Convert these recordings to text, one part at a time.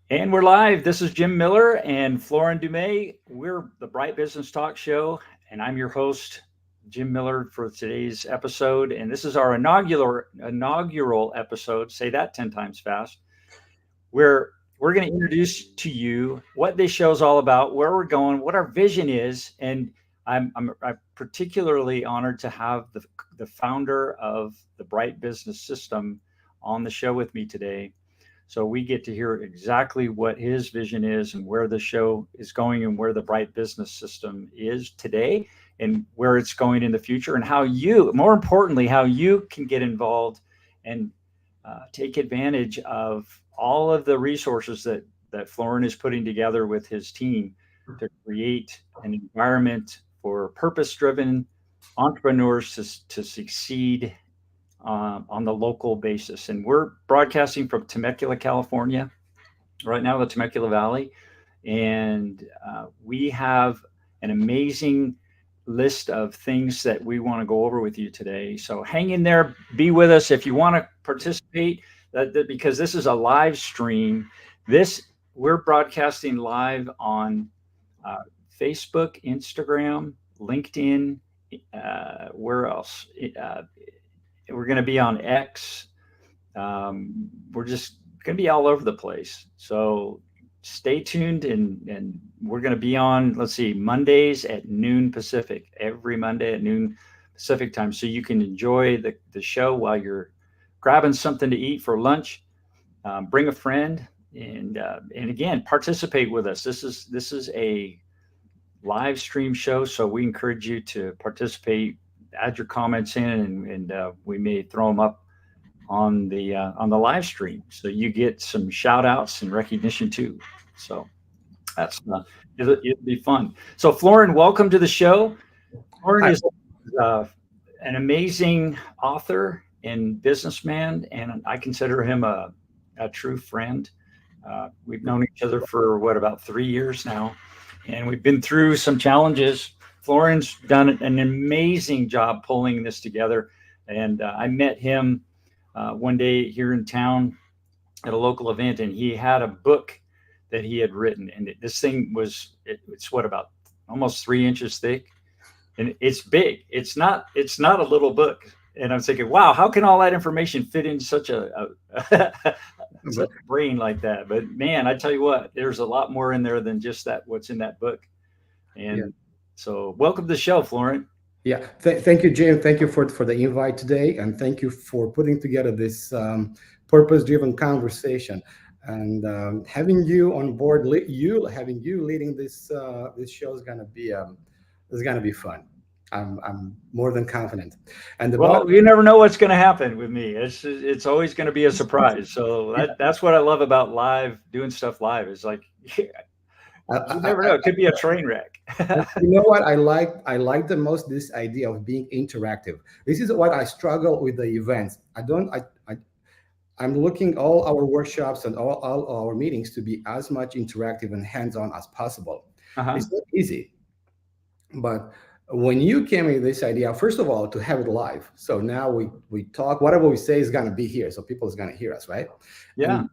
And we're live. This is Jim Miller and Florin Dumais. We're the Bright Business Talk Show, and I'm your host, Jim Miller, for today's episode. And this is our inaugural episode. Say that 10 times fast. Where we're going to introduce to you what this show is all about, where we're going, what our vision is, and I'm particularly honored to have the founder of the Bright Business System on the show with me today. So we get to hear exactly what his vision is and where the show is going and where the Bright Business System is today and where it's going in the future and how you, more importantly, how you can get involved and take advantage of all of the resources that Florin is putting together with his team to create an environment for purpose-driven entrepreneurs to succeed on the local basis. And we're broadcasting from Temecula, California, right now, the Temecula Valley. And we have an amazing list of things that we want to go over with you today. So hang in there, be with us if you want to participate, because this is a live stream. We're broadcasting live on Facebook, Instagram, LinkedIn, where else? We're going to be on X. We're just going to be all over the place. So stay tuned, and we're going to be on, let's see, Mondays at noon Pacific, every Monday at noon Pacific time. So you can enjoy the show while you're grabbing something to eat for lunch. Bring a friend, and again, participate with us. This is a live stream show, so we encourage you to participate. Add your comments in, and we may throw them up on the live stream, so you get some shout outs and recognition too. So that's it'll be fun. So Florin, welcome to the show. Florin is an amazing author and businessman, and I consider him a true friend. We've known each other for about 3 years now, and we've been through some challenges. Florin's done an amazing job pulling this together. And I met him one day here in town at a local event, and he had a book that he had written. And this thing it's about almost 3 inches thick, and it's big. It's not a little book. And I'm thinking, wow, how can all that information fit in such a brain like that? But man, I tell you what, there's a lot more in there than just what's in that book. And so welcome to the show, Florin. Yeah, thank you, Jim. Thank you for the invite today, and thank you for putting together this purpose-driven conversation. And having you on board, having you leading this show is gonna be fun. I'm more than confident. And you never know what's going to happen with me. It's always going to be a surprise. So that's what I love about doing stuff live. Is like, you never know. It could be a train wreck. You know what I like the most? This idea of being interactive. This is what I struggle with the events. I'm looking all our workshops and all our meetings to be as much interactive and hands-on as possible. It's not easy, but when you came with this idea, first of all, to have it live. So now we talk, whatever we say is going to be here, so people is going to hear us, right? Yeah. And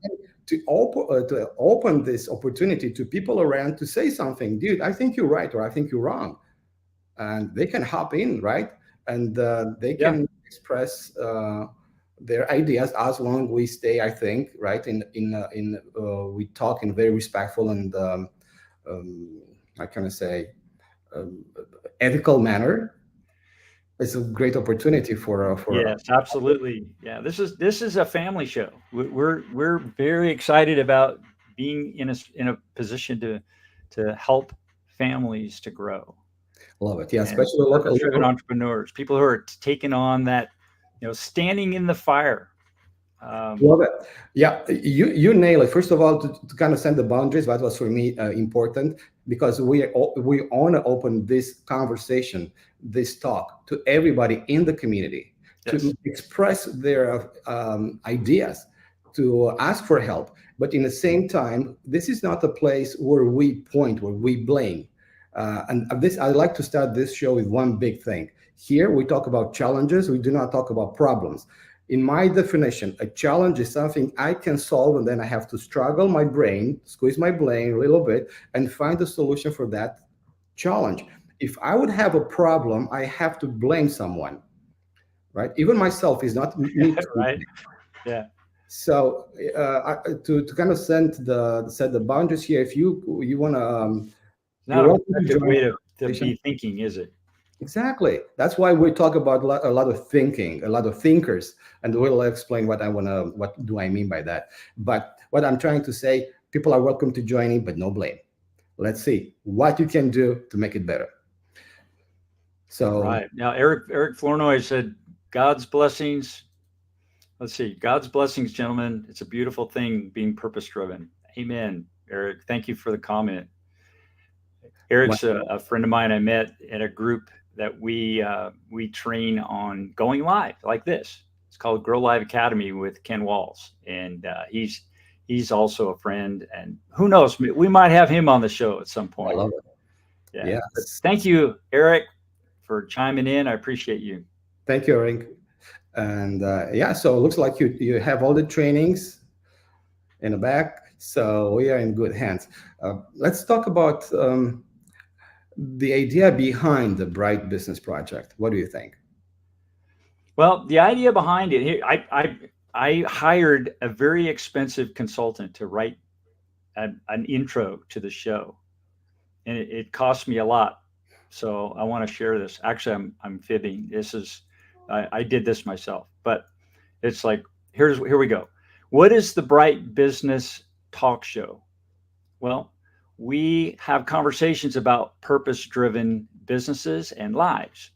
to open this opportunity to people around to say something, dude, I think you're right, or I think you're wrong, and they can hop in, right? And they can express their ideas as long as we stay, I think, right? We talk in very respectful and how can I say, ethical manner. It's a great opportunity for yes, absolutely. Yeah, this is a family show. We're very excited about being in a position to help families to grow. Love it. Yeah, especially local entrepreneurs, people who are taking on that, standing in the fire. Love it. Yeah, you nail it. First of all, to kind of set the boundaries, that was for me important, because we want to open this conversation, this talk, to everybody in the community, to express their ideas, to ask for help. But in the same time, this is not a place where we point, where we blame. And I'd like to start this show with one big thing. Here we talk about challenges. We do not talk about problems. In my definition, a challenge is something I can solve, and then I have to struggle my brain, squeeze my brain a little bit, and find a solution for that challenge. If I would have a problem, I have to blame someone, right? Even myself is not me. Right. Yeah. So to kind of set the boundaries here, if you want to, Not a effective way to be thinking, is it? Exactly. That's why we talk about a lot of thinking, a lot of thinkers, and we'll explain what do I mean by that. But what I'm trying to say, people are welcome to join in, but no blame. Let's see what you can do to make it better. So right now, Eric Flournoy said, "God's blessings." Let's see, God's blessings, gentlemen. It's a beautiful thing being purpose driven. Amen, Eric. Thank you for the comment. Eric's a friend of mine I met at a group that we train on going live like this. It's called Grow Live Academy with Ken Walls, and he's also a friend. And who knows, we might have him on the show at some point. I love it. Yeah. Yes. Thank you, Eric, for chiming in. I appreciate you. Thank you, Eric. And so it looks like you have all the trainings in the back, so we are in good hands. Let's talk about the idea behind the Bright Business Project. What do you think? Well, the idea behind it, I hired a very expensive consultant to write an intro to the show, and it cost me a lot. So I want to share this. Actually, I'm fibbing. I did this myself, but it's like, here we go. What is the Bright Business Talk Show? Well, we have conversations about purpose-driven businesses and lives.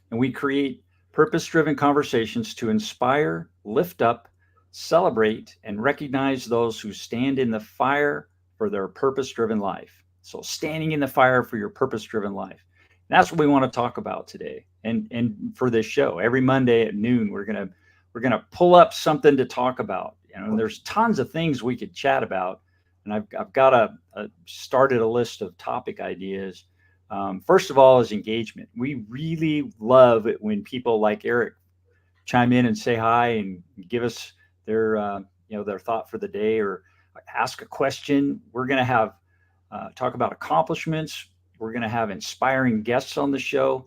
And we create purpose-driven conversations to inspire, lift up, celebrate, and recognize those who stand in the fire for their purpose-driven life. So standing in the fire for your purpose-driven life. That's what we want to talk about today. And for this show, every Monday at noon, we're gonna pull up something to talk about. And there's tons of things we could chat about. And I've got started a list of topic ideas. First of all is engagement. We really love it when people like Eric chime in and say hi and give us their thought for the day or ask a question. We're going to have talk about accomplishments. We're going to have inspiring guests on the show.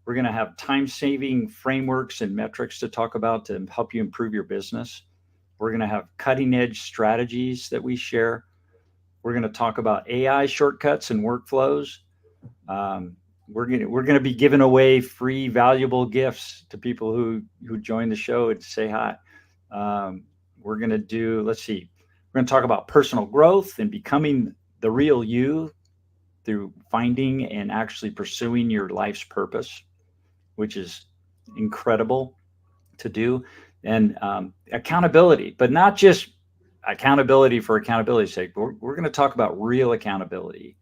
We're going to have time-saving frameworks and metrics to talk about to help you improve your business. We're going to have cutting-edge strategies that we share. We're going to talk about AI shortcuts and workflows. We're going to be giving away free, valuable gifts to people who join the show and say hi. We're going to we're going to talk about personal growth and becoming the real you through finding and actually pursuing your life's purpose, which is incredible to do. And accountability, but not just accountability for accountability's sake. But we're going to talk about real accountability,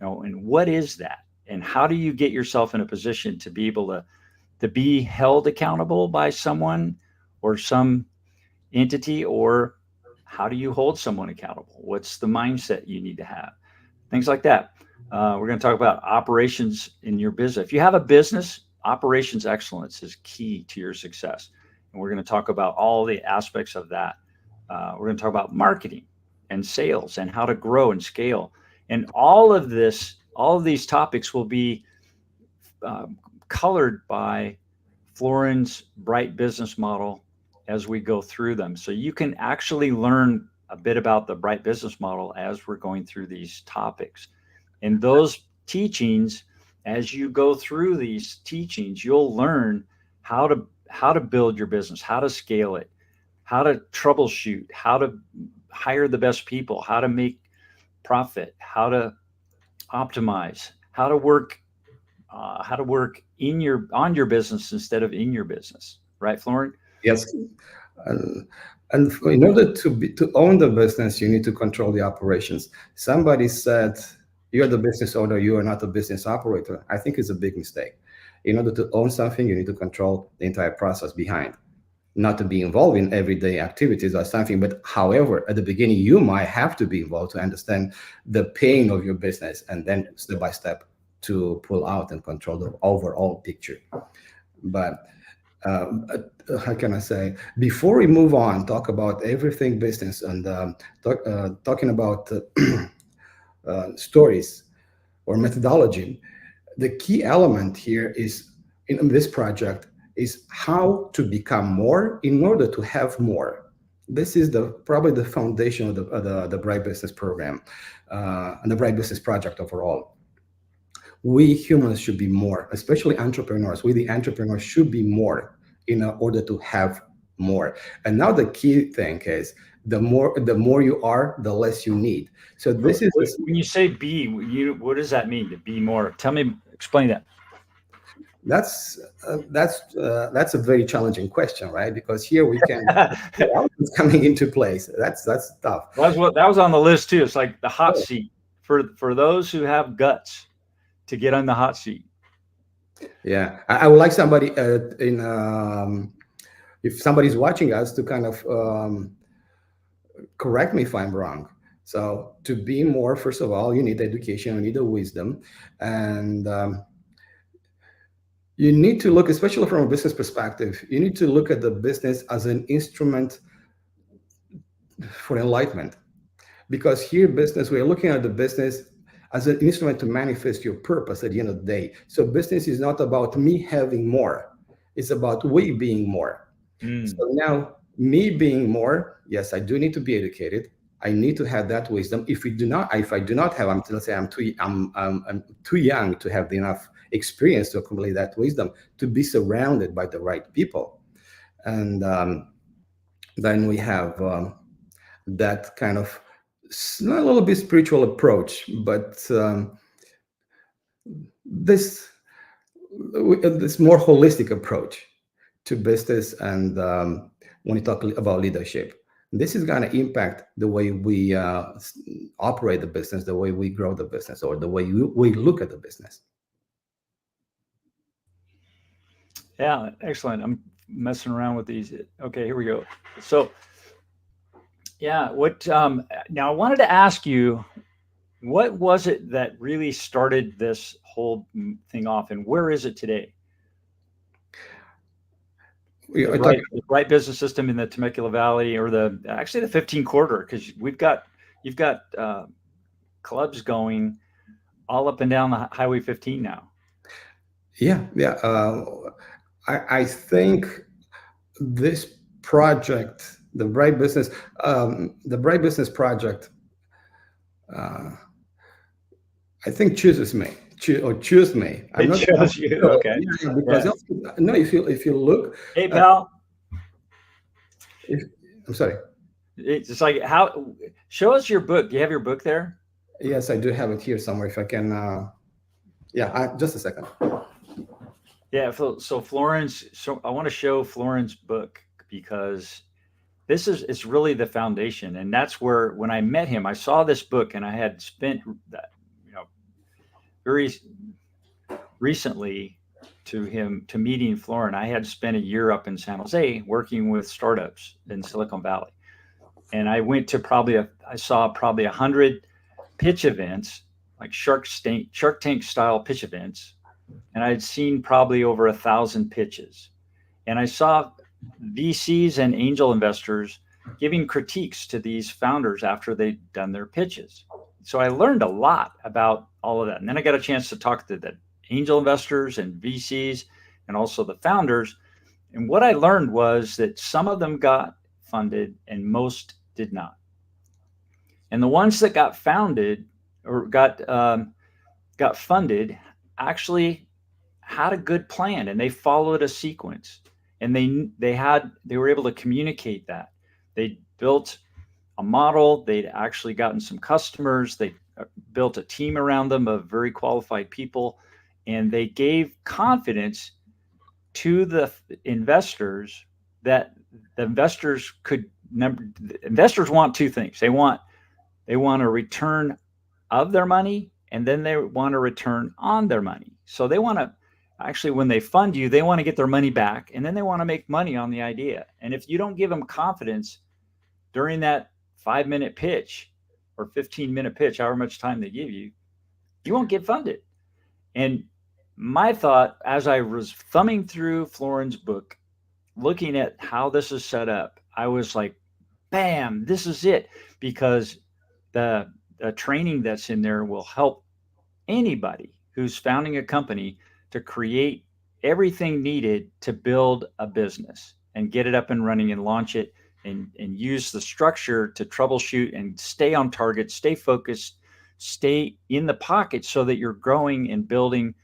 and what is that? And how do you get yourself in a position to be able to be held accountable by someone or some entity, or how do you hold someone accountable? What's the mindset you need to have? Things like that. We're going to talk about operations in your business. If you have a business, operations excellence is key to your success. And we're going to talk about all the aspects of that. We're going to talk about marketing and sales and how to grow and scale. And all of these topics will be colored by Florin's Bright Business Model as we go through them. So you can actually learn a bit about the Bright Business Model as we're going through these topics. And those teachings, as you go through these teachings, you'll learn how to build your business, how to scale it, how to troubleshoot, how to hire the best people, how to make profit, how to optimize, how to work on your business instead of in your business. Right, Florin? Yes. And in order to own the business, you need to control the operations. Somebody said, you're the business owner, you are not a business operator. I think it's a big mistake. In order to own something, you need to control the entire process behind. Not to be involved in everyday activities or something, but however, at the beginning, you might have to be involved to understand the pain of your business, and then step by step to pull out and control the overall picture. But how can I say? Before we move on, talk about everything business and talking about stories or methodology. The key element here is in this project is how to become more in order to have more. This is probably the foundation of the Bright Business program and the Bright Business project overall. We humans should be more, especially entrepreneurs. We, the entrepreneurs, should be more in order to have more. And now the key thing is the more you are, the less you need. So this is when you say be, what does that mean to be more? Tell me, explain that. That's a very challenging question, right? Because here we can it's coming into place. That's tough. That was on the list too. It's like the hot seat for those who have guts to get on the hot seat. Yeah, I would like somebody if somebody's watching us to kind of correct me if I'm wrong. So to be more, first of all, you need education, you need the wisdom, and you need to look, especially from a business perspective, you need to look at the business as an instrument for enlightenment. Because here, business, we're looking at the business as an instrument to manifest your purpose at the end of the day. So business is not about me having more. It's about we being more. So now, me being more, yes, I do need to be educated. I need to have that wisdom. If I do not have, let's say I'm too young to have enough experience to accumulate that wisdom, to be surrounded by the right people. And then we have that kind of a little bit spiritual approach, but this more holistic approach to business. And when you talk about leadership, this is going to impact the way we operate the business, the way we grow the business, or the way we look at the business. Yeah, excellent. I'm messing around with these. Okay, here we go. So, yeah, now I wanted to ask you, what was it that really started this whole thing off, and where is it today? The Bright Business System in the Temecula Valley, or actually the 15 Corridor, because you've got clubs going all up and down the Highway 15 now. Yeah. I think this project, the Bright Business project, I think choose me. I'm not chose you. Okay. Yeah, because no, if you look. Hey, pal. I'm sorry. It's like show us your book. Do you have your book there? Yes, I do have it here somewhere. If I can. Just a second. Yeah. So Florence. So I want to show Florence's book, because it's really the foundation, and that's where, when I met him, I saw this book, and I had spent that, very recently to meeting Floren. I had spent a year up in San Jose working with startups in Silicon Valley, and I went to I saw probably 100 pitch events, like Shark Tank style pitch events, and I'd seen probably over 1,000 pitches, and I saw VCs and angel investors giving critiques to these founders after they'd done their pitches. So I learned a lot about all of that. And then I got a chance to talk to the angel investors and VCs and also the founders. And what I learned was that some of them got funded and most did not. And the ones that got founded or got funded actually had a good plan, and they followed a sequence, and they were able to communicate that. They built a model. They'd actually gotten some customers. They built a team around them of very qualified people, and they gave confidence to the investors that the investors want two things. They want a return of their money, and then they want a return on their money. So they want to actually, when they fund you, they want to get their money back, and then they want to make money on the idea. And if you don't give them confidence during that 5-minute pitch or 15-minute pitch, however much time they give you, you won't get funded. And my thought, as I was thumbing through Floren's book, looking at how this is set up, I was like, bam, this is it. Because the, the training that's in there will help anybody who's founding a company to create everything needed to build a business and get it up and running and launch it, and use the structure to troubleshoot and stay on target, stay focused, stay in the pocket so that you're growing and building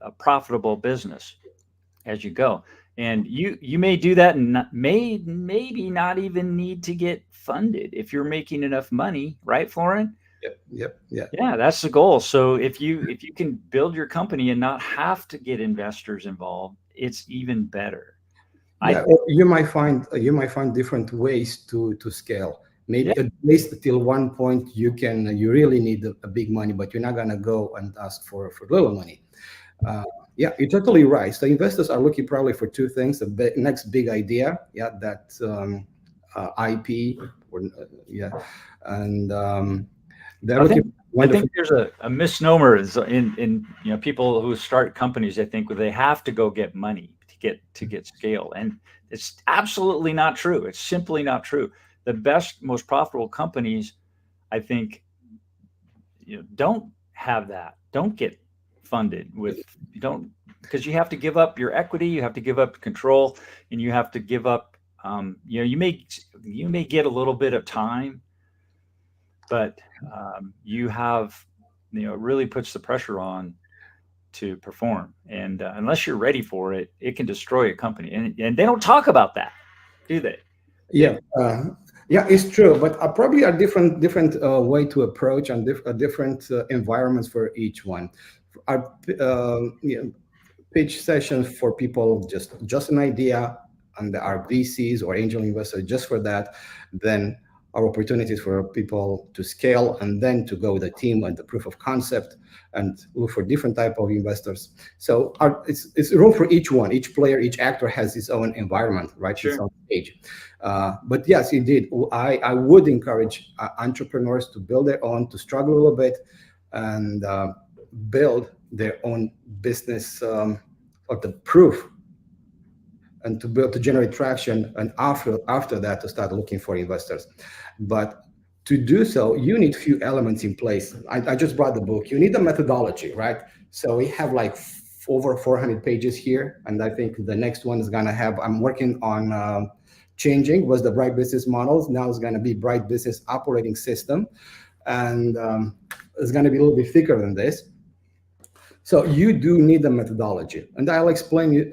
a profitable business as you go. And you may do that and maybe not even need to get funded if you're making enough money, right, Florin? Yeah. Yeah, that's the goal. So if you can build your company and not have to get investors involved, it's even better. Yeah, or you might find different ways to scale. Maybe Yeah. at least till one point you really need a big money, but you're not gonna go and ask for little money. Yeah, you're totally right. So investors are looking probably for two things: the next big idea, yeah, that IP, or yeah, and they're I looking think for I think wonderful. there's a misnomer in people who start companies. They think they have to go get money to get scale, and it's absolutely not true. It's simply not true. The best, most profitable companies, I think, don't have that. Don't get funded with you don't because you have to give up your equity, you have to give up control, and you have to give up. You may get a little bit of time, but you have it really puts the pressure on to perform, and unless you're ready for it, it can destroy a company, and they don't talk about that, do they? Yeah, yeah, it's true, but probably a different way to approach and different environments for each one. Our pitch sessions for people just an idea, and our VCs or angel investors just for that. Then our opportunities for people to scale and then to go with the team and the proof of concept and look for different type of investors. So it's room for each one. Each player, each actor has his own environment, right? His own stage. But yes, indeed, I would encourage entrepreneurs to build their own, to struggle a little bit, and build their own business or the proof, and to generate traction, and after that to start looking for investors. But to do so, you need few elements in place. I just brought the book. You need a methodology, right? So we have like over 400 pages here, and I think the next one is gonna have. I'm working on changing was the Bright Business Models. Now it's gonna be Bright Business Operating System, and it's gonna be a little bit thicker than this. So you do need a methodology, and I'll explain you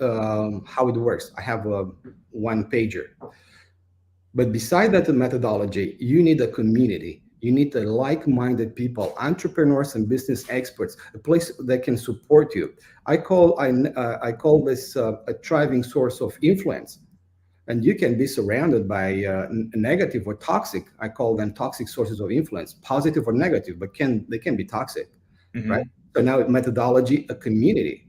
how it works. I have a one pager. But beside that methodology, you need a community. You need the like-minded people, entrepreneurs and business experts, a place that can support you. I call this a thriving source of influence. And you can be surrounded by negative or toxic. I call them toxic sources of influence, positive or negative, but they can be toxic, right? So now methodology, a community,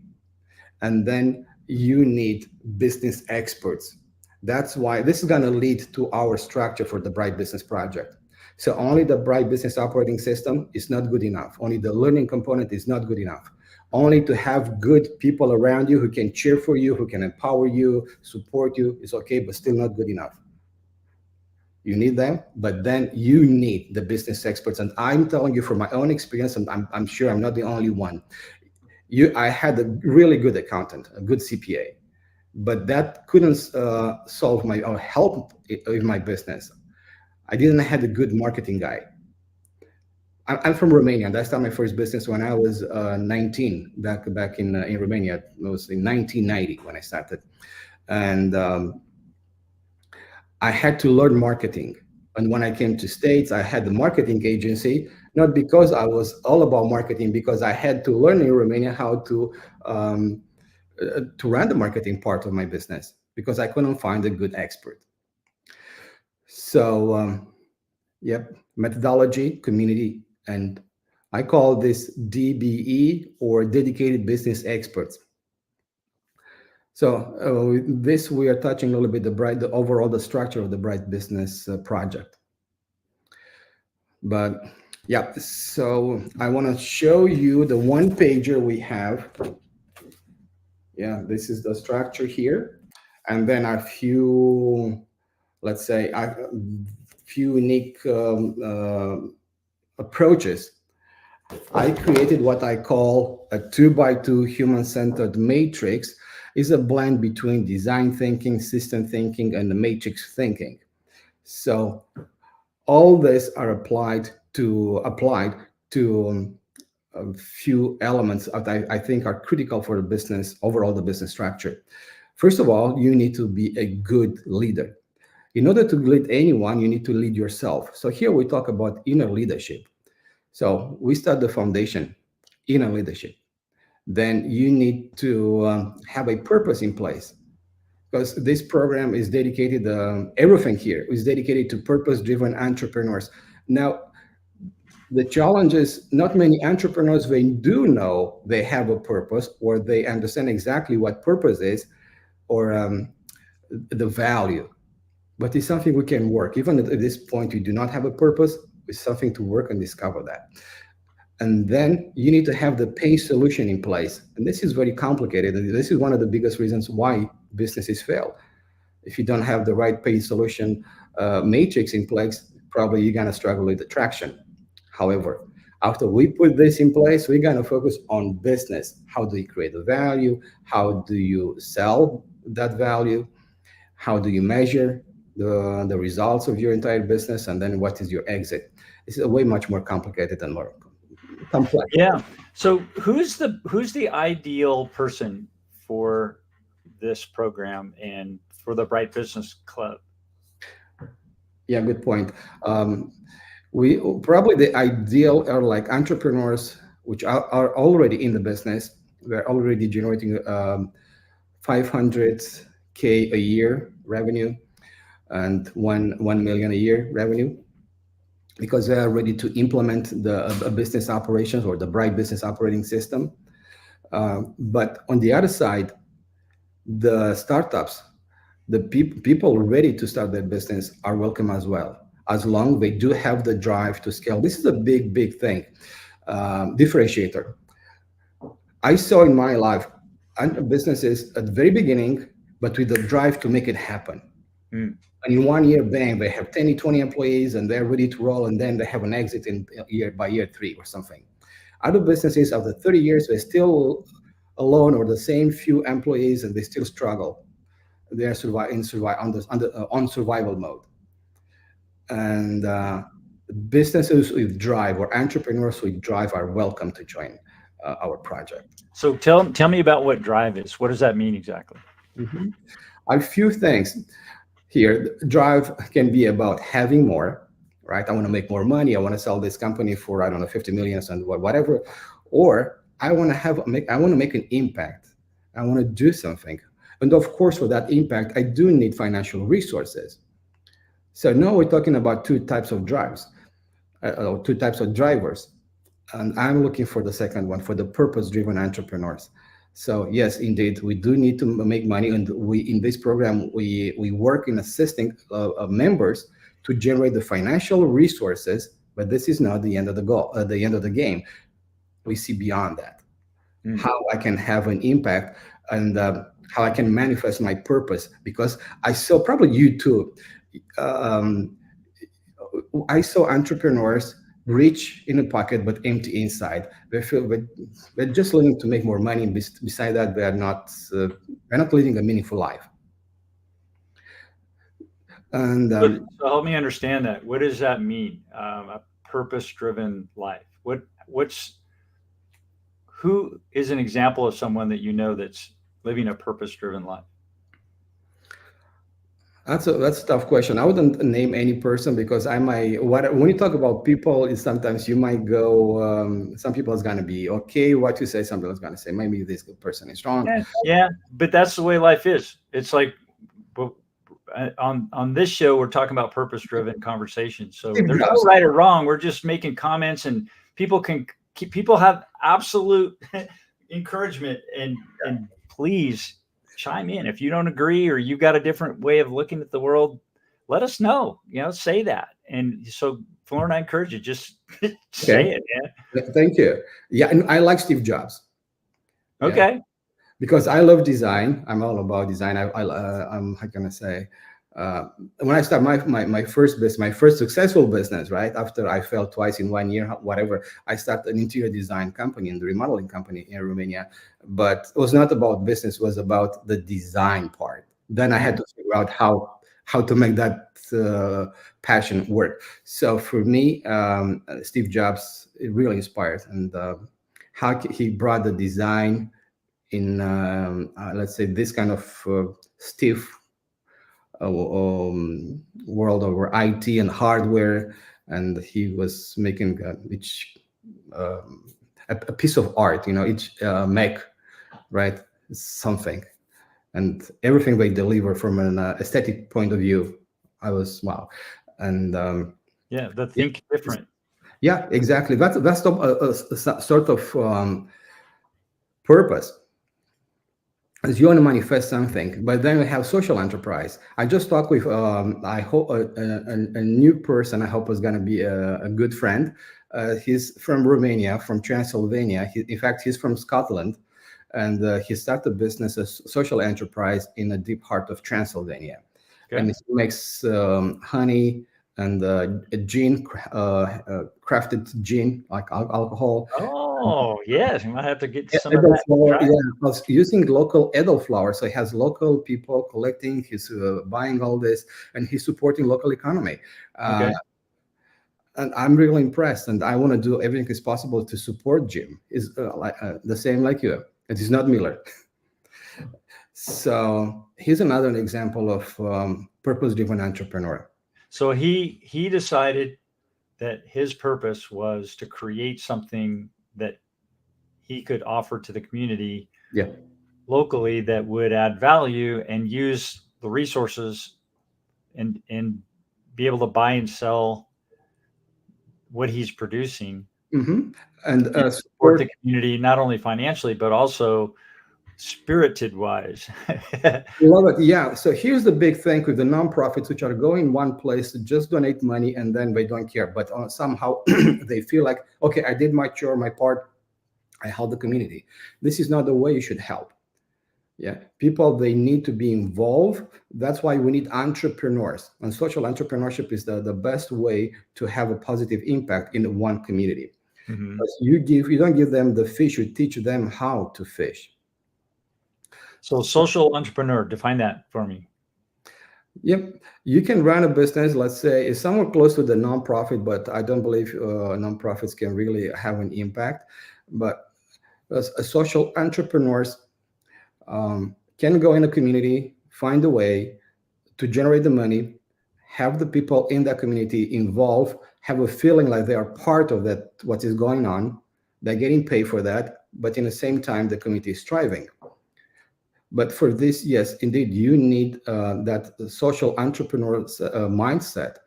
and then you need business experts. That's why this is going to lead to our structure for the Bright Business Project. So only the Bright Business Operating System is not good enough. Only the learning component is not good enough. Only to have good people around you who can cheer for you, who can empower you, support you is okay, but still not good enough. You need them, but then you need the business experts. And I'm telling you from my own experience, and I'm sure I'm not the only one. I had a really good accountant, a good CPA, but that couldn't solve or help in my business. I didn't have a good marketing guy. I'm from Romania, and I started my first business when I was 19, back in Romania. It was in 1990 when I started, and I had to learn marketing. And when I came to States, I had the marketing agency, not because I was all about marketing, because I had to learn in Romania how to run the marketing part of my business, because I couldn't find a good expert. So, yep, methodology, community, and I call this DBE, or dedicated business experts. So this we are touching a little bit the overall the structure of the Bright Business Project. But yeah, so I want to show you the one pager we have. Yeah, this is the structure here. and then a few, let's say, a few unique approaches, I created what I call a 2x2 human-centered matrix. Is a blend between design thinking, system thinking, and the matrix thinking. So all this are applied to a few elements that I think are critical for the business, overall the business structure. First of all, you need to be a good leader. In order to lead anyone, you need to lead yourself. So here we talk about inner leadership. So we start the foundation, inner leadership. Then you need to have a purpose in place, because this program is dedicated, everything here is dedicated to purpose-driven entrepreneurs. Now, the challenge is not many entrepreneurs, they do know they have a purpose, or they understand exactly what purpose is, or the value. But it's something we can work. Even at this point, you do not have a purpose, it's something to work and discover that. And then you need to have the pay solution in place. And this is very complicated. And this is one of the biggest reasons why businesses fail. If you don't have the right pay solution matrix in place, probably you're going to struggle with attraction. However, after we put this in place, we're going to focus on business. How do you create the value? How do you sell that value? How do you measure the results of your entire business? And then what is your exit? This is a way much more complicated and more complex. Yeah. So who's the ideal person for this program and for the Bright Business Club? Yeah, good point. We probably the ideal are like entrepreneurs which are already in the business. They're already generating 500K a year revenue and 1 million a year revenue, because they are ready to implement the business operations or the Bright Business Operating System. But on the other side, the startups, the people ready to start their business are welcome as well, as long they do have the drive to scale. This is a big thing, differentiator. I saw in my life businesses at the very beginning, but with the drive to make it happen. And in 1 year, bang, they have 10, 20 employees and they're ready to roll, and then they have an exit in by year 3 or something. Other businesses, after 30 years, they're still alone or the same few employees, and they still struggle. They're on survival mode. And businesses with drive or entrepreneurs with drive are welcome to join our project. So tell me about what drive is. What does that mean exactly? A few things here. Drive can be about having more, right? I want to make more money. I want to sell this company for, I don't know, 50 million and whatever. Or I want to make an impact. I want to do something. And of course, for that impact, I do need financial resources. So now we're talking about two types of drives, two types of drivers. And I'm looking for the second one, for the purpose-driven entrepreneurs. So yes, indeed, we do need to make money. And in this program, we work in assisting members to generate the financial resources, but this is not the end of the goal, the end of the game. We see beyond that, how I can have an impact and how I can manifest my purpose. Because I saw, probably you too, I saw entrepreneurs rich in the pocket but empty inside. They feel they're just looking to make more money. Beside that, they're not living a meaningful life. And so help me understand that. What does that mean? A purpose-driven life. Who is an example of someone that you know that's living a purpose-driven life? That's a tough question. I wouldn't name any person, because when you talk about people, is sometimes you might go, some people is going to be okay what you say, some people is going to say maybe this person is wrong. Yeah, but that's the way life is. It's like, on this show, we're talking about purpose-driven conversations. So there's no right or wrong. We're just making comments, and people have absolute encouragement, and please chime in. If you don't agree or you got a different way of looking at the world, let us know, say that. And so, Florin, I encourage you, just say it. Yeah. Thank you. Yeah. And I like Steve Jobs. Okay. Yeah. because I love design. I'm all about design. I'm how can I say? When I start my first business, my first successful business, right after I failed twice in 1 year, whatever, I started an interior design company and the remodeling company in Romania. But it was not about business; it was about the design part. Then I had to figure out how to make that passion work. So for me, Steve Jobs, it really inspired, and how he brought the design in let's say this kind of stiff world over IT and hardware, and he was making each a piece of art, each make, right, something, and everything they deliver from an aesthetic point of view. I was wow, and Yeah, the yeah, think different. yeah, exactly. That's a sort of purpose, as you want to manifest something. But then we have social enterprise. I just talked with I hope a new person. I hope is going to be a good friend. He's from Romania, from Transylvania. In fact, he's from Scotland, and he started a business, a social enterprise in the deep heart of Transylvania. Okay. And he makes honey and a gin, crafted gin, like alcohol. Oh, yes. You might have to get some of that. Elderflower, Try. yeah, was using local elderflower. So he has local people collecting. He's buying all this, and he's supporting local economy. Okay. And I'm really impressed. And I want to do everything is possible to support Jim. Is like the same like you. It is not Miller. So here's another example of purpose-driven entrepreneur. So he decided that his purpose was to create something that he could offer to the community Yeah. locally that would add value and use the resources and be able to buy and sell what he's producing Mm-hmm. And and support the community not only financially but also spirited wise. love it. Yeah. So here's the big thing with the nonprofits, which are going one place to just donate money and then they don't care. But somehow they feel like, okay, I did my chore, my part, I helped the community. This is not the way you should help. Yeah. People, they need to be involved. That's why we need entrepreneurs. And social entrepreneurship is the best way to have a positive impact in one community. Mhm. Because you don't give them the fish, you teach them how to fish. So social entrepreneur, define that for me. Yep, you can run a business. Let's say it's somewhere close to the nonprofit, but I don't believe nonprofits can really have an impact. But as a social entrepreneurs can go in a community, find a way to generate the money, have the people in that community involved, have a feeling like they are part of that, what is going on. They're getting paid for that, but in the same time, the community is thriving. But for this, yes, indeed, you need that social entrepreneur mindset,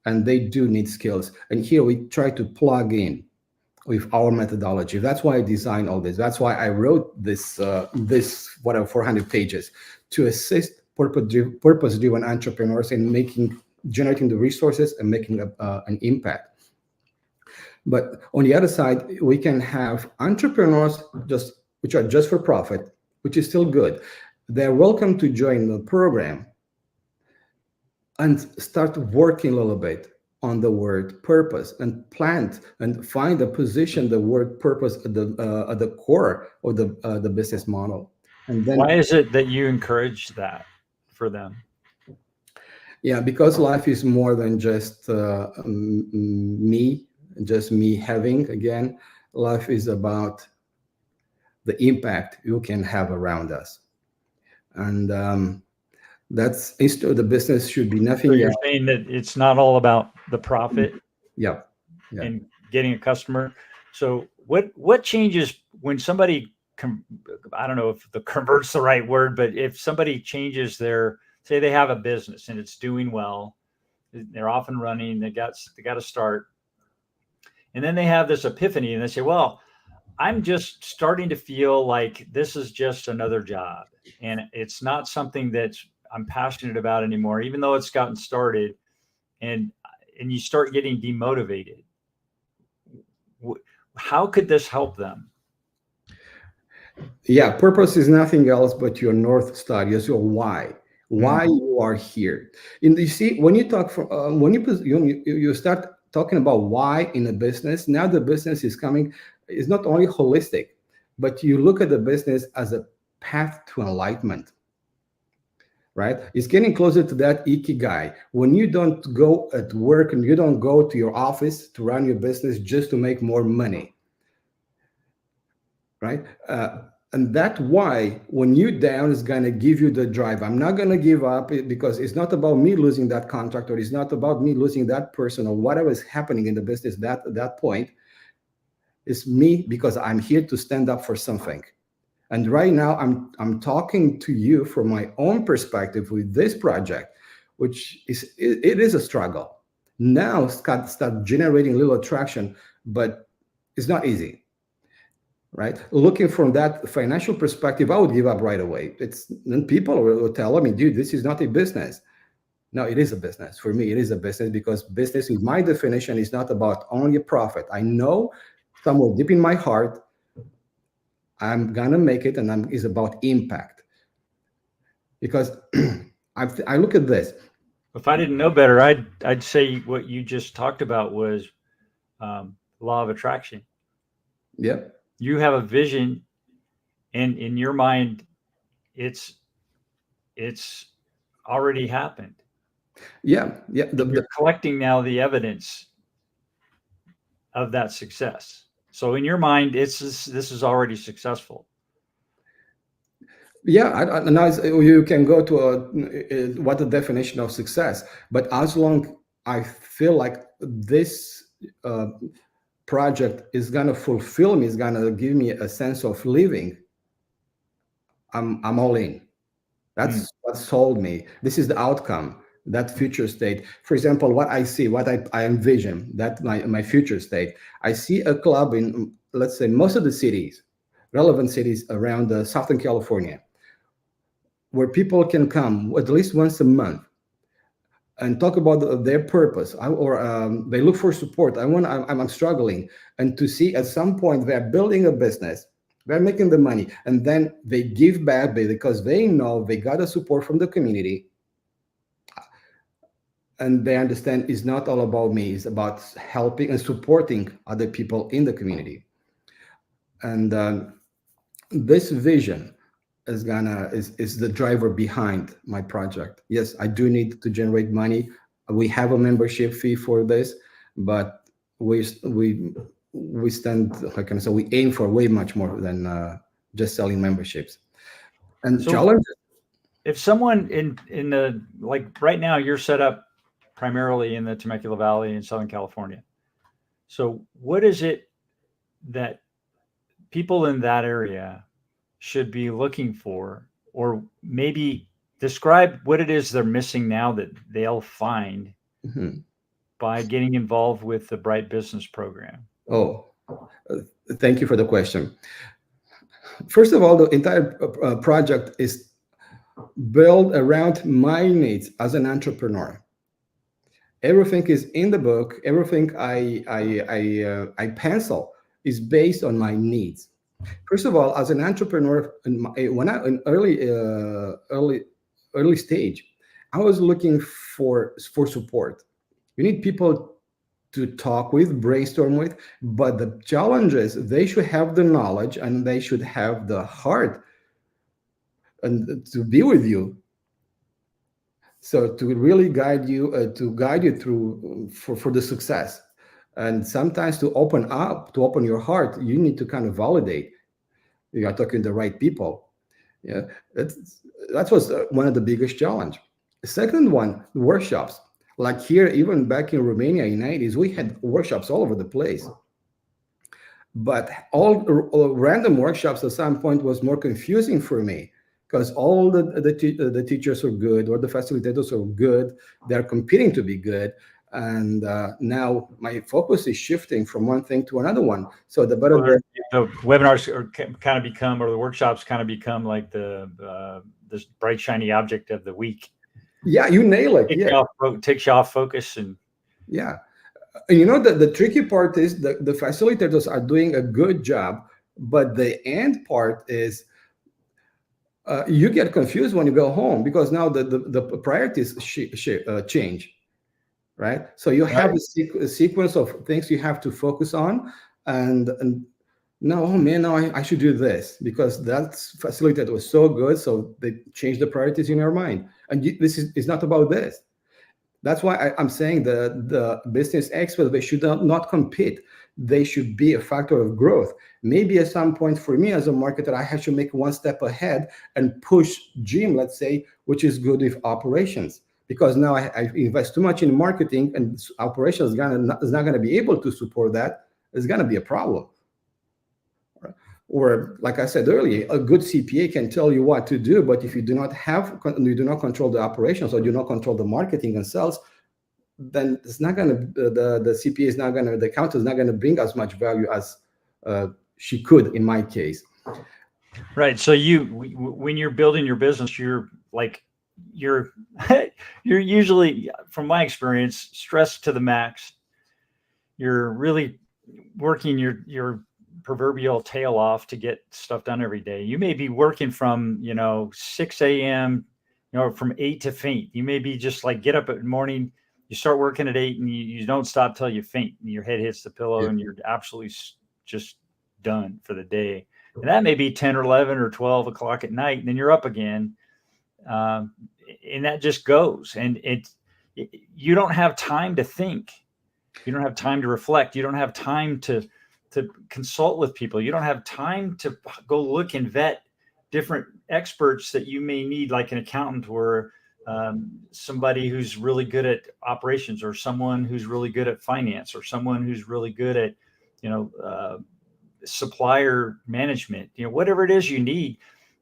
and they do need skills. And here we try to plug in with our methodology. That's why I designed all this. That's why I wrote this whatever 400 pages to assist purpose-driven entrepreneurs in generating the resources and making an impact. But on the other side, we can have entrepreneurs which are just for profit, which is still good. They're welcome to join the program and start working a little bit on the word purpose and plant and find a position, the word purpose at the core of the business model. And then, Why is it that you encourage that for them? yeah, because life is more than just me having. Again, life is about the impact you can have around us. And the business should be nothing So you're else. saying that it's not all about the profit Yeah. and getting a customer. So what changes when somebody I don't know if the convert's the right word, but if somebody changes say they have a business and it's doing well, they're off and running, they got to start, and then they have this epiphany and they say, well, I'm just starting to feel like this is just another job and it's not something that I'm passionate about anymore, even though it's gotten started, and you start getting demotivated. How could this help them? Yeah, purpose is nothing else but your North Star, yes, your why you are here. And you see, when you talk from you start talking about why in a business, now the business is not only holistic, but you look at the business as a path to enlightenment, right? It's getting closer to that ikigai. When you don't go at work and you don't go to your office to run your business just to make more money, right? And that why, when you down, is going to give you the drive. I'm not going to give up because it's not about me losing that contract, or it's not about me losing that person, or whatever is happening in the business that point. It's me, because I'm here to stand up for something. And right now I'm talking to you from my own perspective with this project, which it is a struggle. Now start generating little attraction, but it's not easy. Right? Looking from that financial perspective, I would give up right away. Then people will tell me, dude, this is not a business. No, it is a business. For me, it is a business, because business, in my definition, is not about only a profit. I know somewhere deep in my heart, I'm gonna make it, and it's about impact. Because I look at this. If I didn't know better, I'd say what you just talked about was law of attraction. Yeah. You have a vision, and in your mind, it's already happened. Yeah. You're collecting now the evidence of that success. So in your mind, this is already successful. Yeah, now you can go to what the definition of success, but as long I feel like this project is gonna fulfill me, is gonna give me a sense of living, I'm all in. That's what sold me. This is the outcome, that future state. For example, what I see, what I envision, that my future state, I see a club in, let's say, most of the cities, relevant cities around Southern California, where people can come at least once a month and talk about their purpose, or they look for support. I'm struggling, and to see at some point they're building a business, they're making the money, and then they give back because they know they got a support from the community, and they understand it's not all about me, it's about helping and supporting other people in the community. And this vision is the driver behind my project. Yes, I do need to generate money. We have a membership fee for this, but we stand, how can I say, we aim for way much more than just selling memberships. And So challenges. if someone in the, like right now, you're set up primarily in the Temecula Valley in Southern California. So what is it that people in that area should be looking for, or maybe describe what it is they're missing now that they'll find by getting involved with the Bright Business Program? Oh, thank you for the question. First of all, the entire project is built around my needs as an entrepreneur. Everything is in the book. Everything I pencil is based on my needs. First of all, as an entrepreneur, when I in early stage, I was looking for support. You need people to talk with, brainstorm with, but the challenge is they should have the knowledge and they should have the heart and to be with you. So to really guide you, through for the success. And sometimes to open your heart, you need to kind of validate you are talking to the right people. Yeah, that was one of the biggest challenge. The second one, workshops. Like here, even back in Romania in the 80s, we had workshops all over the place. But all random workshops at some point was more confusing for me, because all the teachers are good, or the facilitators are good. They're competing to be good. And now my focus is shifting from one thing to another one. So the better the webinars kind of become, or the workshops kind of become like this bright shiny object of the week. Yeah, you nail it. Takes you off focus. And yeah, and you know, the tricky part is the facilitators are doing a good job, But the end part is you get confused when you go home because now the priorities change, right? So you have a sequence of things you have to focus on, and now, oh man, now I should do this because that facilitator was so good. So they changed the priorities in your mind, and this is not about this. That's why I'm saying the business experts, they should not compete. They should be a factor of growth. Maybe at some point for me as a marketer, I have to make one step ahead and push Jim, let's say, which is good with operations. Because now I invest too much in marketing and operations is not going to be able to support that. It's going to be a problem. Or like I said earlier, a good CPA can tell you what to do, but if you do not control the operations or do not control the marketing and sales, then it's not going to, the CPA is not going to, the accountant is not going to bring as much value as she could in my case. Right. So when you're building your business, you're usually, from my experience, stressed to the max. You're really working your proverbial tail off to get stuff done every day. You may be working from 6 a.m. From 8 to faint. You may be just like get up at morning, you start working at 8 and you don't stop till you faint and your head hits the pillow and you're absolutely just done for the day. And that may be 10 or 11 or 12 o'clock at night, and then you're up again, and that just goes. And you don't have time to think. You don't have time to reflect. You don't have time to consult with people. You don't have time to go look and vet different experts that you may need, like an accountant or somebody who's really good at operations, or someone who's really good at finance, or someone who's really good at, supplier management, whatever it is you need.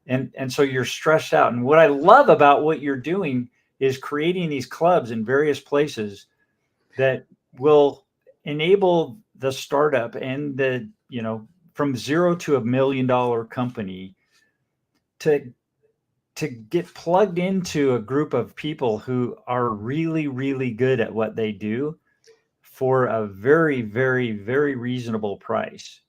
And so you're stressed out. And what I love about what you're doing is creating these clubs in various places that will enable the startup and the, from 0 to $1 million company to get plugged into a group of people who are really, really good at what they do for a very, very, very reasonable price.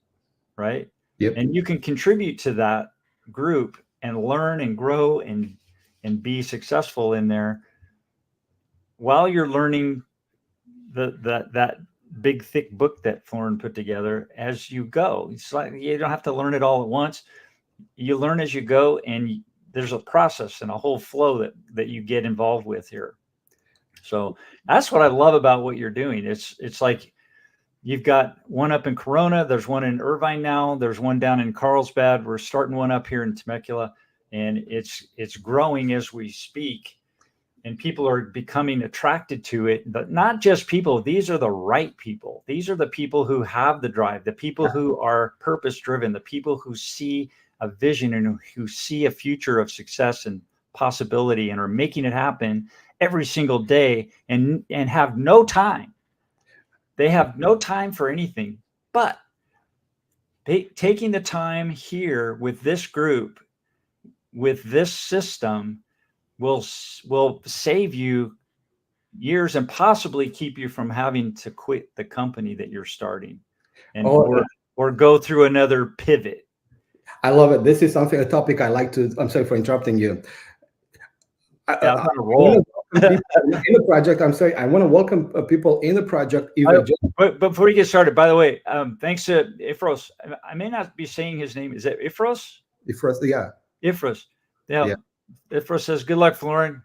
Right. Yep. And you can contribute to that group and learn and grow and be successful in there while you're learning that big thick book that Florin put together as you go. It's like you don't have to learn it all at once. You learn as you go, and there's a process and a whole flow that you get involved with here. So that's what I love about what you're doing. It's like you've got one up in Corona. There's one in Irvine now. There's one down in Carlsbad. We're starting one up here in Temecula, and it's growing as we speak. And people are becoming attracted to it, but not just people. These are the right people. These are the people who have the drive, the people who are purpose driven, the people who see a vision and who see a future of success and possibility and are making it happen every single day and have no time. They have no time for anything, but taking the time here with this group, with this system, will save you years and possibly keep you from having to quit the company that you're starting and or go through another pivot. I love it. This is a topic I like to, I'm sorry for interrupting you. In the project, I'm sorry, I want to welcome people in the project. But before you get started, by the way, thanks to Ifros. I may not be saying his name. Is that Ifros? Ifros, yeah. Ifros. Yeah. Ifros says, good luck, Florin.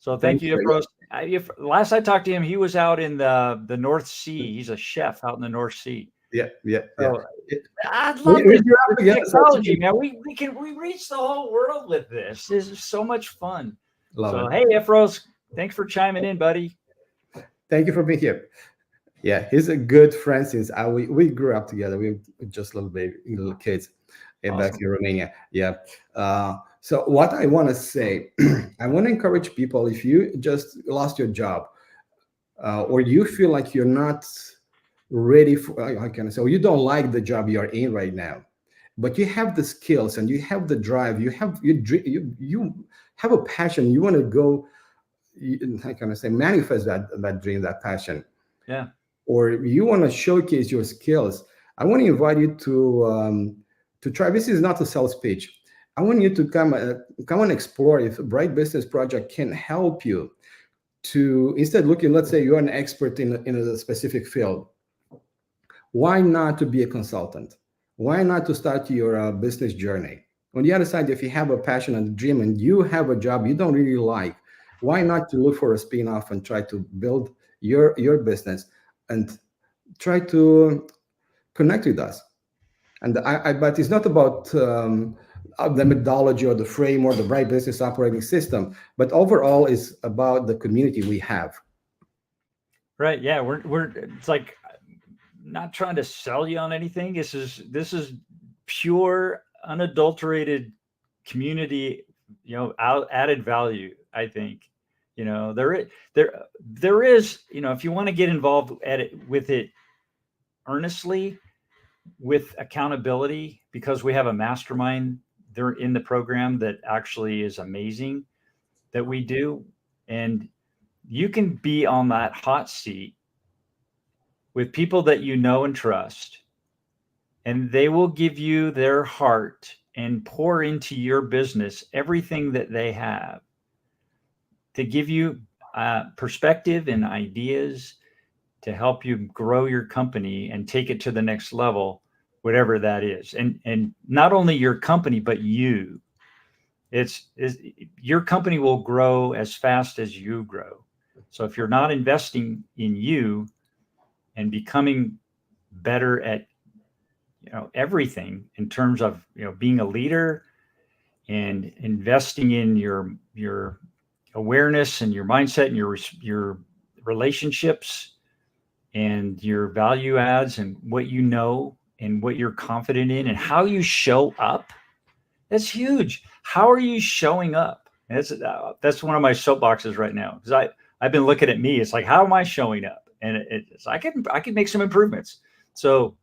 So thank you, Ifros. Last I talked to him, he was out in the North Sea. He's a chef out in the North Sea. Yeah. I love this technology, man. We reach the whole world with this. This is so much fun. Hey, Ifros, thanks for chiming in, buddy. Thank you for being here. Yeah, he's a good friend since we grew up together. We were just little kids back in Romania. Yeah. So what I want to say, I want to encourage people, if you just lost your job or you feel like you're not ready for, how can I say, or you don't like the job you're in right now, but you have the skills and you have the drive, you have a passion, you want to go, how can I say, manifest that dream, that passion. Yeah. Or you want to showcase your skills. I want to invite you to to try. This is not a sales pitch. I want you to come and explore if a Bright Business Project can help you to, instead looking, let's say you're an expert in a specific field. Why not to be a consultant? Why not to start your business journey? On the other side, if you have a passion and a dream and you have a job you don't really like, why not to look for a spin-off and try to build your business and try to connect with us? And but it's not about the methodology or the frame or the Bright Business operating system, but overall is about the community we have. Right. Yeah. We're it's like not trying to sell you on anything. This is pure, unadulterated community, added value. I think, there is, if you want to get involved with it earnestly, with accountability, because we have a mastermind there in the program that actually is amazing that we do. And you can be on that hot seat with people that you know and trust, and they will give you their heart and pour into your business everything that they have to give you perspective and ideas to help you grow your company and take it to the next level, whatever that is. And not only your company, but you. Your company will grow as fast as you grow. So if you're not investing in you and becoming better at everything in terms of being a leader and investing in your awareness and your mindset and your relationships and your value adds and what you know and what you're confident in and how you show up, that's huge. How are you showing up? That's one of my soapboxes right now, because I've been looking at me. It's like, how am I showing up? And I can make some improvements. So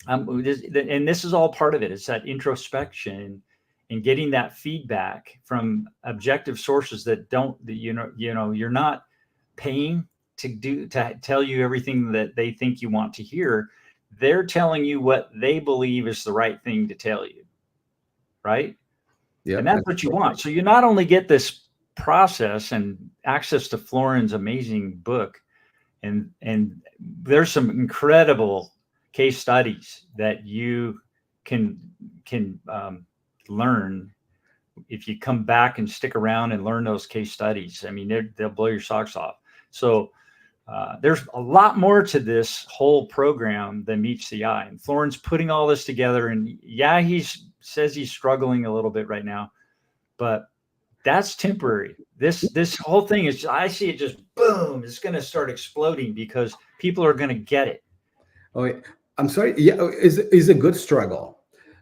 and this is all part of it. It's that introspection and getting that feedback from objective sources that you're not paying to tell you everything that they think you want to hear. They're telling you what they believe is the right thing to tell you, right? Yeah, and that's what you want. So you not only get this process and access to Florin's amazing book, and there's some incredible case studies that you can learn if you come back and stick around and learn those case studies. I mean, they'll blow your socks off. So there's a lot more to this whole program than meets the eye. And Florin's putting all this together. And yeah, he says he's struggling a little bit right now, but that's temporary. This whole thing is, I see it just boom, it's going to start exploding because people are going to get it. Oh, I'm sorry. Yeah, is a good struggle,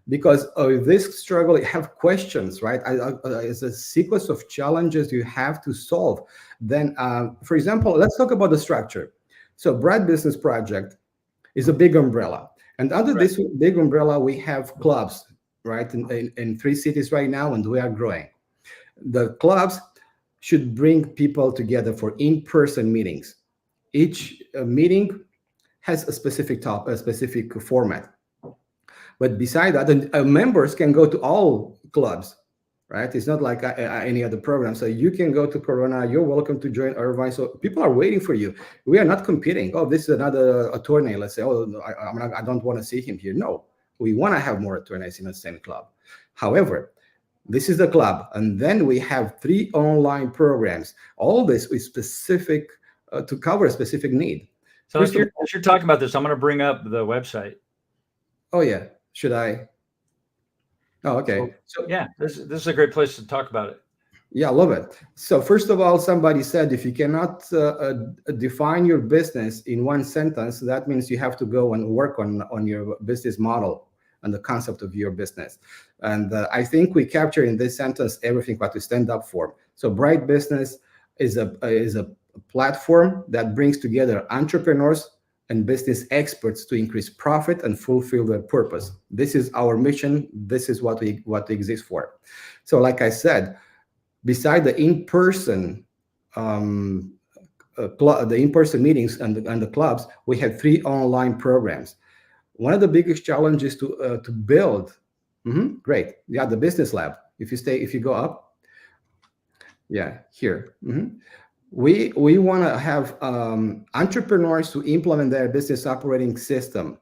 because this struggle, you have questions, right? It's a sequence of challenges you have to solve. Then, for example, let's talk about the structure. So Bright Business Project is a big umbrella. And under this big umbrella, we have clubs, right? In 3 cities right now, and we are growing. The clubs should bring people together for in-person meetings. Each meeting has a specific format. But beside that, members can go to all clubs, right? It's not like any other program. So you can go to Corona. You're welcome to join Irvine. So people are waiting for you. We are not competing. Oh, this is another attorney. Let's say, oh, I don't want to see him here. No, we want to have more attorneys in the same club. However, this is the club. And then we have 3 online programs. All this is specific to cover a specific need. So as you're talking about this, I'm going to bring up the website. Oh, yeah. Should I? Oh, okay. So yeah, this is a great place to talk about it. Yeah, I love it. So first of all, somebody said, if you cannot define your business in one sentence, that means you have to go and work on your business model and the concept of your business. And I think we capture in this sentence everything what we stand up for. So Bright Business is a platform that brings together entrepreneurs and business experts to increase profit and fulfill their purpose. This is our mission. This is what we exist for. So like I said, beside the in-person meetings and the clubs, we have 3 online programs. One of the biggest challenges to build Great. Yeah, the business lab. If you go up, yeah, here. We want to have entrepreneurs to implement their business operating system,